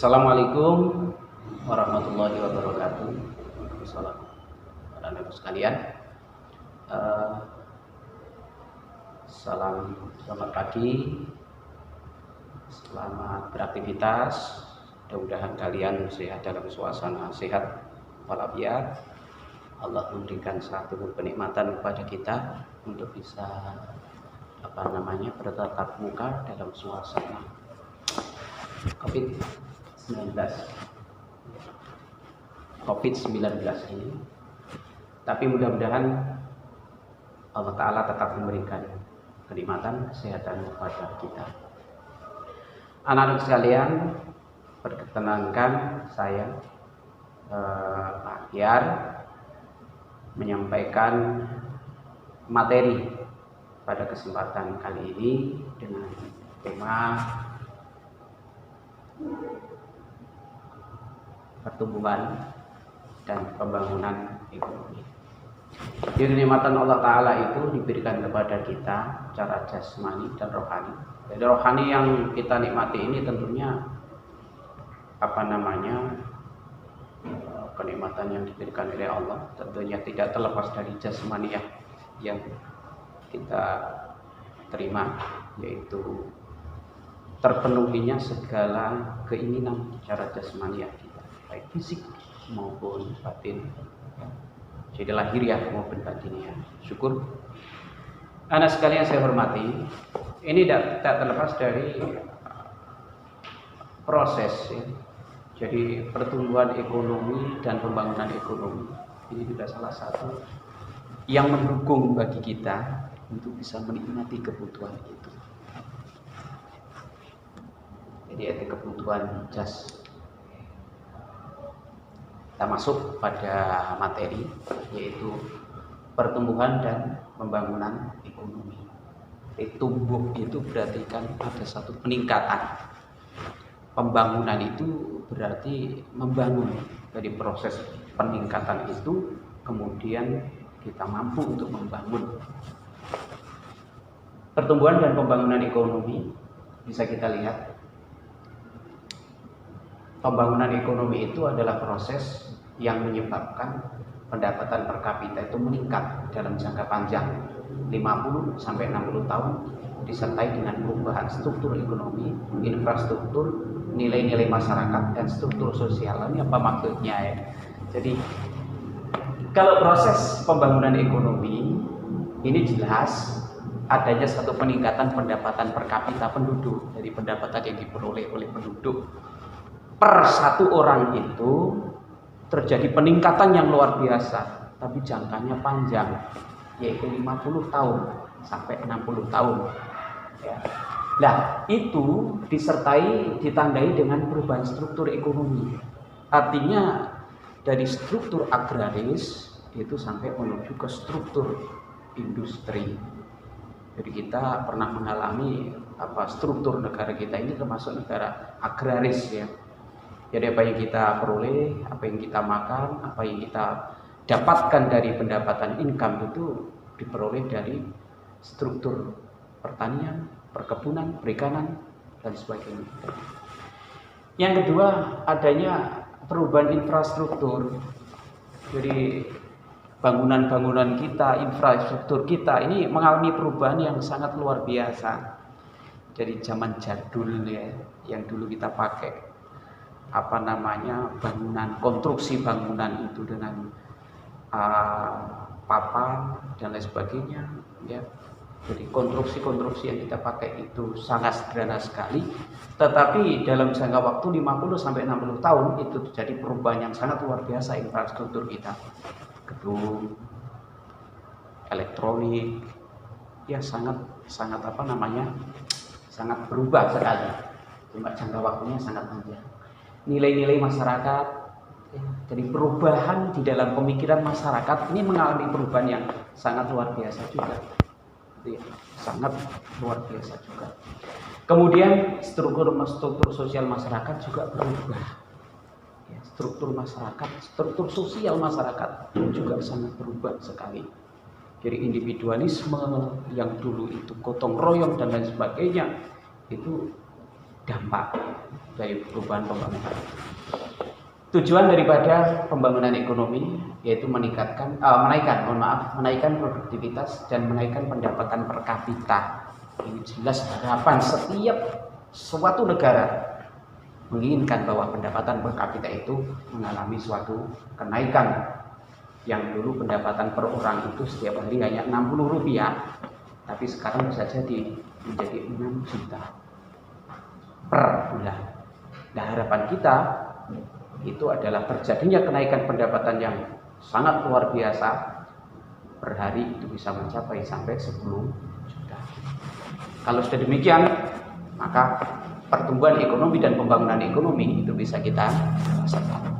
Assalamualaikum warahmatullahi wabarakatuh. Assalamualaikum sekalian. Selamat pagi, selamat beraktivitas. Mudah-mudahan kalian sehat dalam suasana sehat walafiat. Allah memberikan satu kenikmatan kepada kita untuk bisa bertatap muka dalam suasana COVID-19 ini. Tapi mudah-mudahan Allah Ta'ala tetap memberikan kenikmatan kesehatan kepada kita. Anak-anak sekalian, perkenankan saya Pak Tiar menyampaikan materi pada kesempatan kali ini dengan tema pertumbuhan dan pembangunan ekonomi. Jadi kenikmatan Allah Ta'ala itu diberikan kepada kita secara jasmani dan rohani. Jadi rohani yang kita nikmati ini tentunya kenikmatan yang diberikan oleh Allah, tentunya tidak terlepas dari jasmaniyah yang kita terima, yaitu terpenuhinya segala keinginan secara jasmaniah kita, baik fisik maupun batin, jadi lahiriah maupun batiniah. Syukur. Anak sekalian saya hormati, ini tidak terlepas dari proses ya. Jadi pertumbuhan ekonomi dan pembangunan ekonomi ini juga salah satu yang mendukung bagi kita untuk bisa menikmati kebutuhan itu. Jadi ada kebutuhan jas. Kita masuk pada materi, yaitu pertumbuhan dan pembangunan ekonomi. Tumbuh itu berarti kan ada satu peningkatan. Pembangunan itu berarti membangun. Dari proses peningkatan itu kemudian kita mampu untuk membangun. Pertumbuhan dan pembangunan ekonomi bisa kita lihat. Pembangunan ekonomi itu adalah proses yang menyebabkan pendapatan per kapita itu meningkat dalam jangka panjang 50 sampai 60 tahun, disertai dengan perubahan struktur ekonomi, infrastruktur, nilai-nilai masyarakat, dan struktur sosial. Ini apa maksudnya ya? Jadi kalau proses pembangunan ekonomi ini jelas adanya satu peningkatan pendapatan per kapita penduduk, dari pendapatan yang diperoleh oleh penduduk per satu orang itu terjadi peningkatan yang luar biasa, tapi jangkanya panjang, yaitu 50 tahun sampai 60 tahun ya. Nah, itu ditandai dengan perubahan struktur ekonomi. Artinya dari struktur agraris itu sampai menuju ke struktur industri. Jadi kita pernah mengalami struktur negara kita ini termasuk negara agraris ya. Jadi apa yang kita peroleh, apa yang kita makan, apa yang kita dapatkan dari pendapatan income itu diperoleh dari struktur pertanian, perkebunan, perikanan, dan sebagainya. Yang kedua, adanya perubahan infrastruktur. Jadi bangunan-bangunan kita, infrastruktur kita ini mengalami perubahan yang sangat luar biasa. Dari zaman jadul ya, yang dulu kita pakai bangunan, konstruksi bangunan itu dengan papan dan lain sebagainya ya. Jadi konstruksi yang kita pakai itu sangat sederhana sekali, tetapi dalam jangka waktu 50 sampai 60 tahun itu terjadi perubahan yang sangat luar biasa infrastruktur kita. Gedung, elektronik ya sangat berubah sekali. Cuma jangka waktunya sangat panjang. Nilai-nilai masyarakat, jadi perubahan di dalam pemikiran masyarakat ini mengalami perubahan yang sangat luar biasa juga. Sangat luar biasa juga. Kemudian struktur sosial masyarakat juga berubah. Struktur sosial masyarakat juga sangat berubah sekali. Jadi individualisme yang dulu itu gotong royong dan lain sebagainya itu dampak dari perubahan pembangunan. Tujuan daripada pembangunan ekonomi yaitu menaikkan produktivitas dan menaikkan pendapatan per kapita. Ini jelas harapan setiap suatu negara menginginkan bahwa pendapatan per kapita itu mengalami suatu kenaikan. Yang dulu pendapatan per orang itu setiap hari hanya 60 rupiah, tapi sekarang bisa jadi menjadi 6 juta per bulan. Nah, harapan kita itu adalah terjadinya kenaikan pendapatan yang sangat luar biasa, per hari itu bisa mencapai sampai 10 juta. Kalau sudah demikian, maka pertumbuhan ekonomi dan pembangunan ekonomi itu bisa kita rasakan.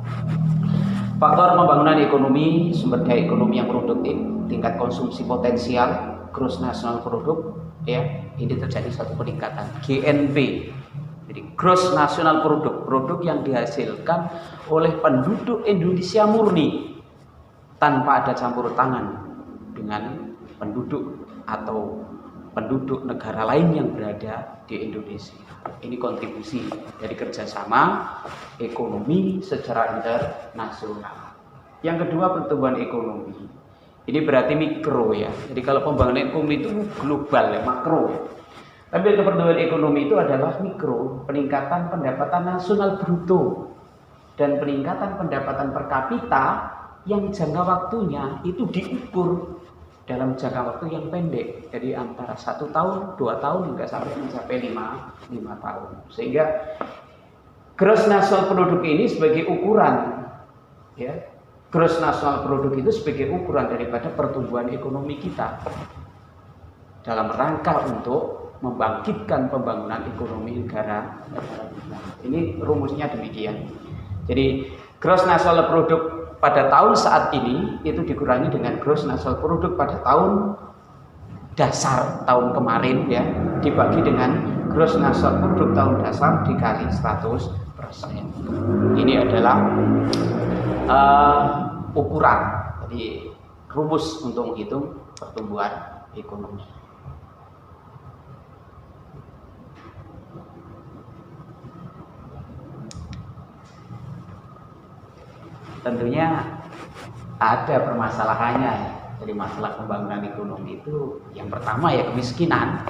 Faktor pembangunan ekonomi, sumber daya ekonomi yang produktif, tingkat konsumsi potensial, gross national product, ya, ini terjadi satu peningkatan GNP. Jadi gross national product, produk yang dihasilkan oleh penduduk Indonesia murni tanpa ada campur tangan dengan penduduk atau penduduk negara lain yang berada di Indonesia. Ini kontribusi dari kerjasama ekonomi secara internasional. Yang kedua, pertumbuhan ekonomi. Ini berarti mikro ya. Jadi kalau pembangunan ekonomi itu global ya, makro ya. Tapi pertumbuhan ekonomi itu adalah mikro, peningkatan pendapatan nasional bruto dan peningkatan pendapatan per kapita yang jangka waktunya itu diukur dalam jangka waktu yang pendek, jadi antara 1 tahun, 2 tahun hingga sampai mencapai 5 tahun. Sehingga gross national product ini sebagai ukuran, ya, gross national product itu sebagai ukuran daripada pertumbuhan ekonomi kita dalam rangka untuk membangkitkan pembangunan ekonomi negara kita. Ini rumusnya demikian. Jadi gross national product pada tahun saat ini itu dikurangi dengan gross national product pada tahun dasar tahun kemarin ya, dibagi dengan gross national product tahun dasar dikali 100%. Ini adalah ukuran, jadi rumus untuk menghitung pertumbuhan ekonomi. Tentunya ada permasalahannya ya. Jadi masalah pembangunan ekonomi itu yang pertama ya kemiskinan.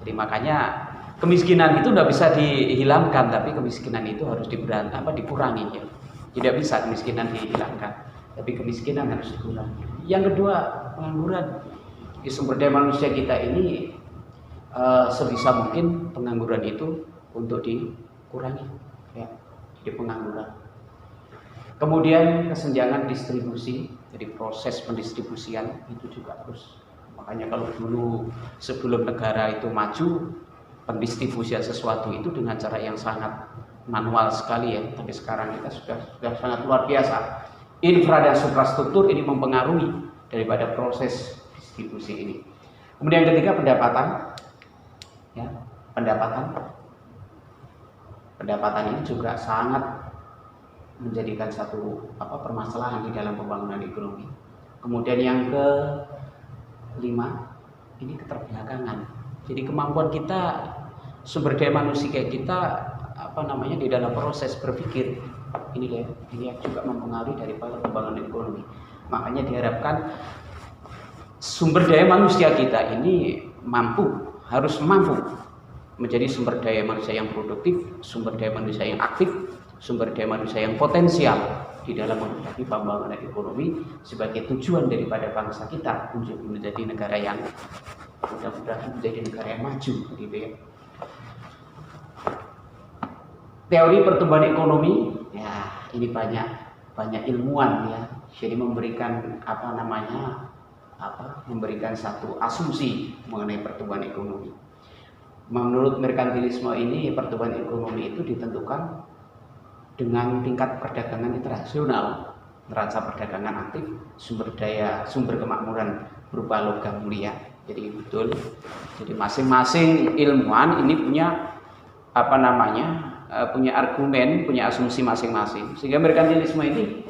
Jadi makanya kemiskinan itu tidak bisa dihilangkan, tapi kemiskinan itu harus dikurangi ya. Tidak bisa kemiskinan dihilangkan, tapi kemiskinan harus dikurangi. Yang kedua, pengangguran. Di sumber daya manusia kita ini sebisa mungkin pengangguran itu untuk dikurangi ya. Jadi pengangguran. Kemudian kesenjangan distribusi, jadi proses pendistribusian itu juga harus. Makanya kalau dulu sebelum negara itu maju, pendistribusian sesuatu itu dengan cara yang sangat manual sekali ya. Tapi sekarang kita sudah sangat luar biasa. Infra dan infrastruktur ini mempengaruhi daripada proses distribusi ini. Kemudian yang ketiga, pendapatan. Ya, pendapatan ini juga sangat menjadikan satu permasalahan di dalam pembangunan ekonomi. Kemudian yang kelima, ini keterbelakangan. Jadi kemampuan kita, sumber daya manusia kita di dalam proses berpikir ini juga mempengaruhi daripada pembangunan ekonomi. Makanya diharapkan sumber daya manusia kita ini harus mampu menjadi sumber daya manusia yang produktif, sumber daya manusia yang aktif, sumber daya manusia yang potensial di dalam menghadapi pembangunan ekonomi sebagai tujuan daripada bangsa kita untuk menjadi negara yang mudah-mudahan menjadi negara yang maju gitu ya. Teori pertumbuhan ekonomi ya, ini banyak ilmuwan ya, jadi memberikan memberikan satu asumsi mengenai pertumbuhan ekonomi. Menurut merkantilisme ini, pertumbuhan ekonomi itu ditentukan dengan tingkat perdagangan internasional, neraca perdagangan aktif, sumber kemakmuran berupa logam mulia. Jadi betul. Jadi masing-masing ilmuwan ini punya punya argumen, punya asumsi masing-masing. Sehingga merkantilisme ini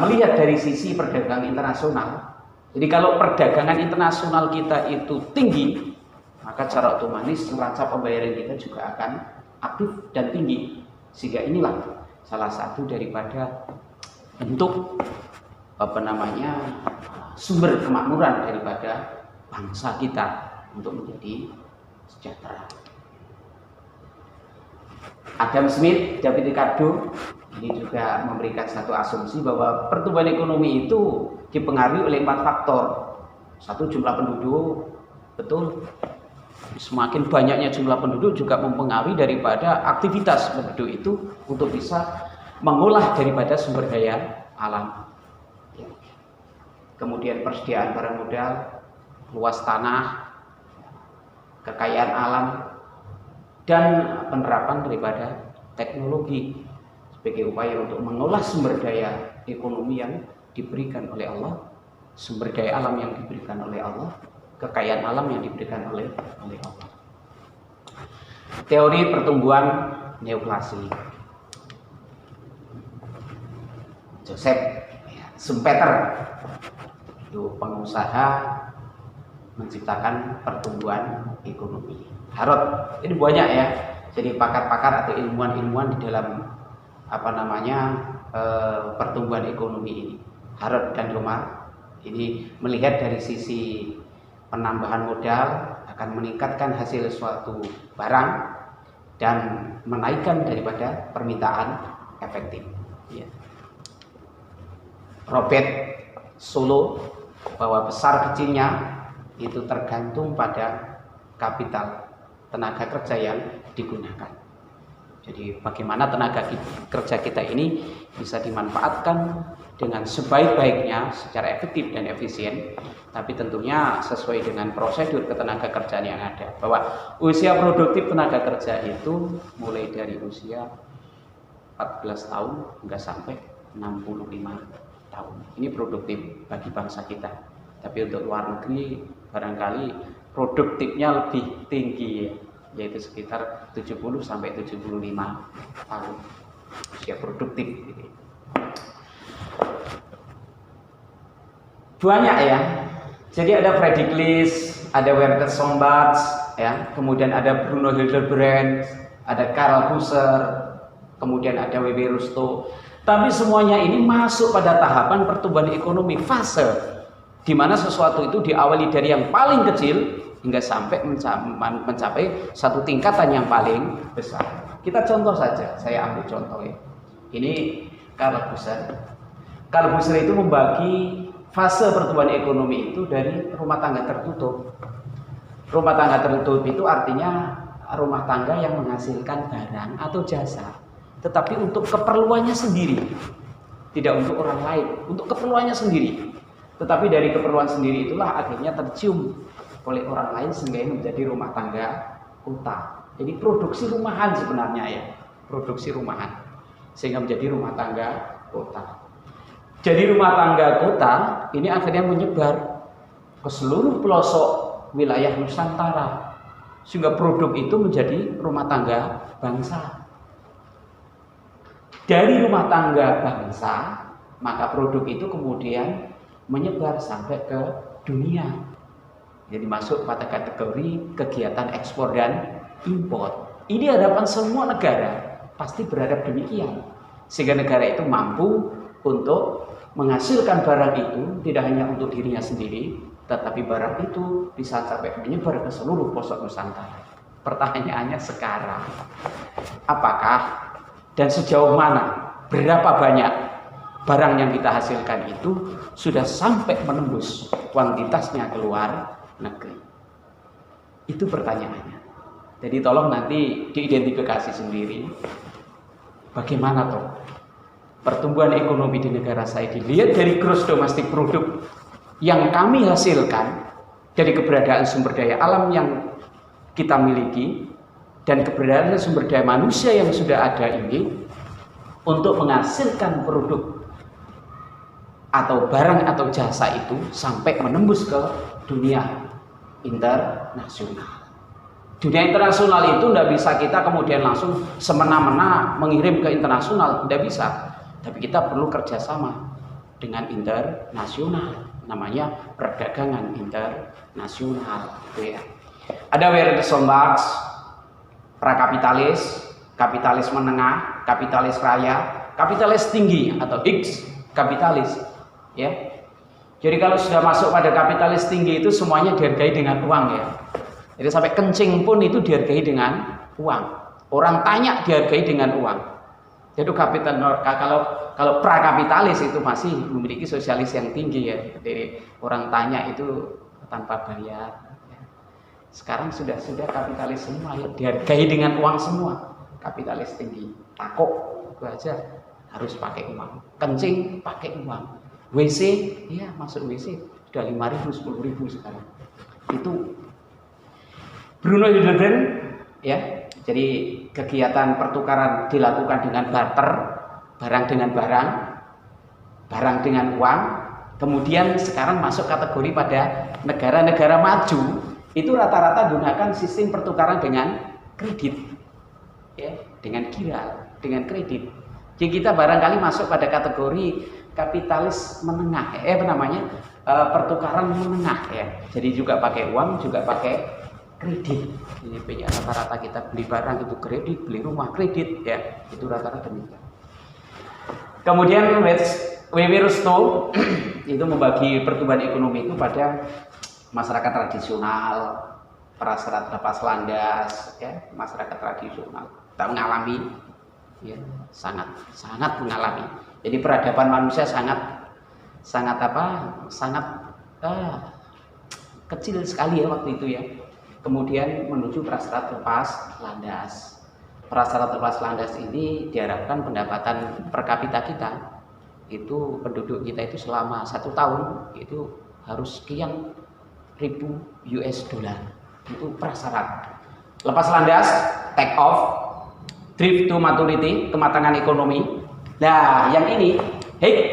melihat dari sisi perdagangan internasional. Jadi kalau perdagangan internasional kita itu tinggi, maka secara otomatis neraca pembayaran kita juga akan aktif dan tinggi. Sehingga inilah salah satu daripada bentuk sumber kemakmuran daripada bangsa kita untuk menjadi sejahtera. Adam Smith, David Ricardo ini juga memberikan satu asumsi bahwa pertumbuhan ekonomi itu dipengaruhi oleh 4 faktor. Satu, jumlah penduduk, betul. Semakin banyaknya jumlah penduduk juga mempengaruhi daripada aktivitas penduduk itu untuk bisa mengolah daripada sumber daya alam. Kemudian persediaan barang modal, luas tanah, kekayaan alam, dan penerapan daripada teknologi sebagai upaya untuk mengolah sumber daya ekonomi yang diberikan oleh Allah, sumber daya alam yang diberikan oleh Allah, kekayaan alam yang diberikan oleh Allah. Teori pertumbuhan neoklasik. Joseph Schumpeter itu pengusaha menciptakan pertumbuhan ekonomi. Harrod, ini banyak ya. Jadi pakar-pakar atau ilmuwan-ilmuwan di dalam pertumbuhan ekonomi ini. Harrod dan Romar ini melihat dari sisi penambahan modal akan meningkatkan hasil suatu barang dan menaikkan daripada permintaan efektif. Ya. Robert Solow bahwa besar kecilnya itu tergantung pada kapital tenaga kerja yang digunakan. Jadi bagaimana tenaga kerja kita ini bisa dimanfaatkan dengan sebaik-baiknya secara efektif dan efisien, tapi tentunya sesuai dengan prosedur ketenaga kerjaan yang ada. Bahwa usia produktif tenaga kerja itu mulai dari usia 14 tahun hingga sampai 65 tahun. Ini produktif bagi bangsa kita. Tapi untuk luar negeri barangkali produktifnya lebih tinggi, yaitu sekitar 70 sampai 75 tahun usia produktif. Banyak ya. Jadi ada Friedrich List, ada Werner Sombart, ya, kemudian ada Bruno Hildebrand, ada Karl Busser, kemudian ada W.B. Rostow. Tapi semuanya ini masuk pada tahapan pertumbuhan ekonomi, fase di mana sesuatu itu diawali dari yang paling kecil hingga sampai mencapai satu tingkatan yang paling besar. Kita contoh saja, saya ambil contoh ya. Ini Karl Busser. Karl Busser itu membagi fase pertumbuhan ekonomi itu dari rumah tangga tertutup. Rumah tangga tertutup itu artinya rumah tangga yang menghasilkan barang atau jasa, tetapi untuk keperluannya sendiri, tidak untuk orang lain, untuk keperluannya sendiri. Tetapi dari keperluan sendiri itulah akhirnya tercium oleh orang lain sehingga ini menjadi rumah tangga kota. Jadi produksi rumahan sebenarnya ya, produksi rumahan sehingga menjadi rumah tangga kota. Jadi rumah tangga kota ini akhirnya menyebar ke seluruh pelosok wilayah Nusantara sehingga produk itu menjadi rumah tangga bangsa. Dari rumah tangga bangsa, maka produk itu kemudian menyebar sampai ke dunia. Jadi masuk pada kategori kegiatan ekspor dan impor. Ini hadapan semua negara pasti berhadap demikian. Sehingga negara itu mampu untuk menghasilkan barang itu tidak hanya untuk dirinya sendiri, tetapi barang itu bisa sampai menyebar ke seluruh pelosok Nusantara. Pertanyaannya sekarang, apakah dan sejauh mana, berapa banyak barang yang kita hasilkan itu sudah sampai menembus kuantitasnya keluar negeri? Itu pertanyaannya. Jadi tolong nanti diidentifikasi sendiri bagaimana toh pertumbuhan ekonomi di negara saya dilihat dari gross domestic product yang kami hasilkan dari keberadaan sumber daya alam yang kita miliki dan keberadaan sumber daya manusia yang sudah ada ini untuk menghasilkan produk atau barang atau jasa itu sampai menembus ke dunia internasional. Dunia internasional itu tidak bisa kita kemudian langsung semena-mena mengirim ke internasional, tidak bisa. Tapi kita perlu kerjasama dengan internasional, namanya perdagangan internasional. Gitu ya. Ada Werner Sombart, prakapitalis, kapitalis menengah, kapitalis raya, kapitalis tinggi atau X kapitalis, ya. Jadi kalau sudah masuk pada kapitalis tinggi itu semuanya dihargai dengan uang, ya. Jadi sampai kencing pun itu dihargai dengan uang. Orang tanya dihargai dengan uang. Jadi kalau prakapitalis itu masih memiliki sosialis yang tinggi, ya. Jadi orang tanya itu tanpa bayar. Sekarang sudah kapitalis semua, ya. Dihargai dengan uang semua. Kapitalis tinggi. Takok itu aja harus pakai uang. Kencing pakai uang. WC, ya masuk WC sudah 5.000, 10.000 sekarang. Itu Bruno Hilden, ya. Jadi kegiatan pertukaran dilakukan dengan barter, barang dengan barang, barang dengan uang. Kemudian sekarang masuk kategori pada negara-negara maju, itu rata-rata gunakan sistem pertukaran dengan kredit, ya, dengan kira, dengan kredit. Jadi kita barangkali masuk pada kategori kapitalis menengah, pertukaran menengah, ya. Jadi juga pakai uang, juga pakai kredit. Ini rata-rata kita beli barang itu kredit, beli rumah kredit, ya. Itu rata-rata demikian. Kemudian W.W. Rostow itu membagi pertumbuhan ekonomi itu pada masyarakat tradisional, prasyarat lepas landas, ya, masyarakat tradisional tak mengalami, ya, sangat mengalami. Jadi peradaban manusia sangat kecil sekali, ya, waktu itu, ya. Kemudian menuju prasyarat lepas landas. Prasyarat lepas landas ini diharapkan pendapatan per kapita kita itu, penduduk kita itu selama 1 tahun itu harus sekian ribu US dollar. Itu prasyarat. Lepas landas, take off, drift to maturity, kematangan ekonomi. Nah, yang ini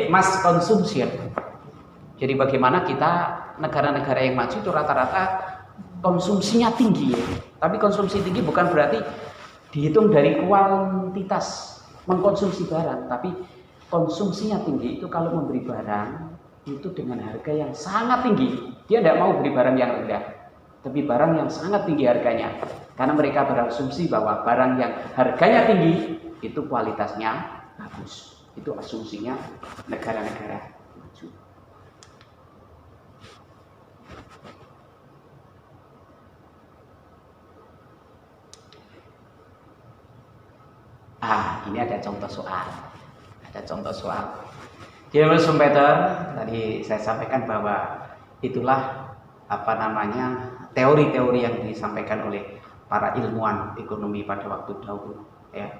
mass consumption. Jadi bagaimana kita, negara-negara yang maju itu rata-rata konsumsinya tinggi, ya. Tapi konsumsi tinggi bukan berarti dihitung dari kuantitas mengkonsumsi barang, tapi konsumsinya tinggi itu kalau memberi barang itu dengan harga yang sangat tinggi. Dia tidak mau beli barang yang rendah, tapi barang yang sangat tinggi harganya, karena mereka berasumsi bahwa barang yang harganya tinggi itu kualitasnya bagus. Itu asumsinya negara-negara maju. Ini ada contoh soal. Jadi Schumpeter tadi saya sampaikan bahwa itulah teori-teori yang disampaikan oleh para ilmuwan ekonomi pada waktu dahulu, ya.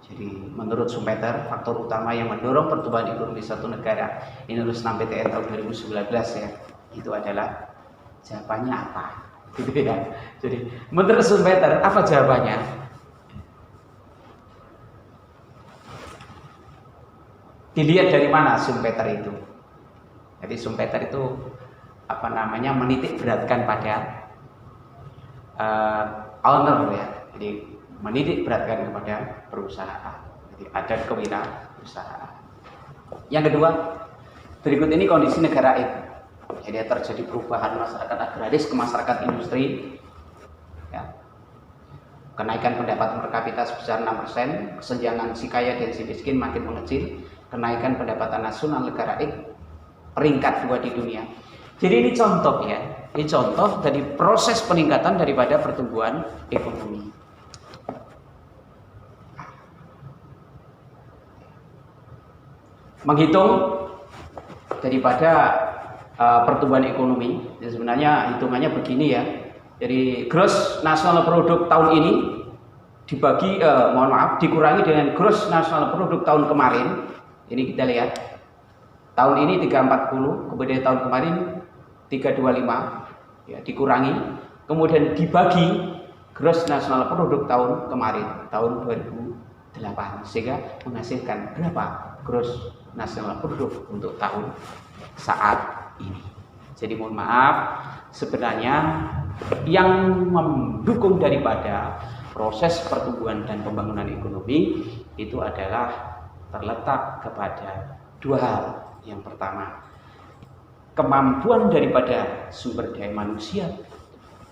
Jadi menurut Schumpeter, faktor utama yang mendorong pertumbuhan ekonomi suatu negara ini lulus 6 PTN tahun 2019, ya, itu adalah jawabannya apa, gitu, ya. Jadi menurut Schumpeter apa jawabannya? Dilihat dari mana Schumpeter itu. Jadi Schumpeter itu menitik beratkan pada owner, ya. Jadi menitik beratkan kepada perusahaan. Jadi ada kewirausahaan. Yang kedua, berikut ini kondisi negara itu. Jadi terjadi perubahan masyarakat agraris ke masyarakat industri, ya. Kenaikan pendapatan per kapita sebesar 6%, kesenjangan si kaya dan si miskin makin mengecil, kenaikan pendapatan nasional negara peringkat 2 di dunia. Jadi ini contoh, ya. Ini contoh dari proses peningkatan daripada pertumbuhan ekonomi. Menghitung daripada pertumbuhan ekonomi, ya, sebenarnya hitungannya begini, ya. Jadi gross national product tahun ini dikurangi dengan gross national product tahun kemarin. Ini kita lihat, tahun ini 340, kemudian tahun kemarin 325, ya, dikurangi, kemudian dibagi gross national product tahun kemarin, tahun 2008, sehingga menghasilkan berapa gross national product untuk tahun saat ini. Jadi mohon maaf, sebenarnya yang mendukung daripada proses pertumbuhan dan pembangunan ekonomi itu adalah terletak kepada 2 hal. Yang pertama, kemampuan daripada sumber daya manusia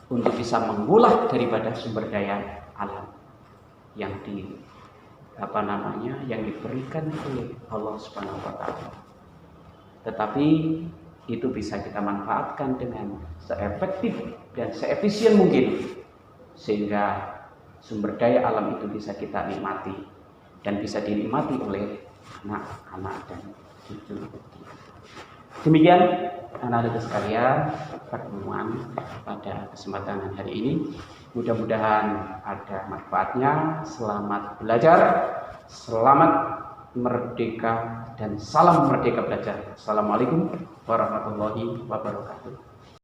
untuk bisa mengolah daripada sumber daya alam. yang yang diberikan oleh Allah Subhanahu wa taala. Tetapi itu bisa kita manfaatkan dengan seefektif dan seefisien mungkin, sehingga sumber daya alam itu bisa kita nikmati dan bisa dinikmati oleh anak-anak dan cucu. Demikian anak-anak sekalian pertemuan pada kesempatan hari ini. Mudah-mudahan ada manfaatnya. Selamat belajar, selamat merdeka, dan salam merdeka belajar. Assalamualaikum warahmatullahi wabarakatuh.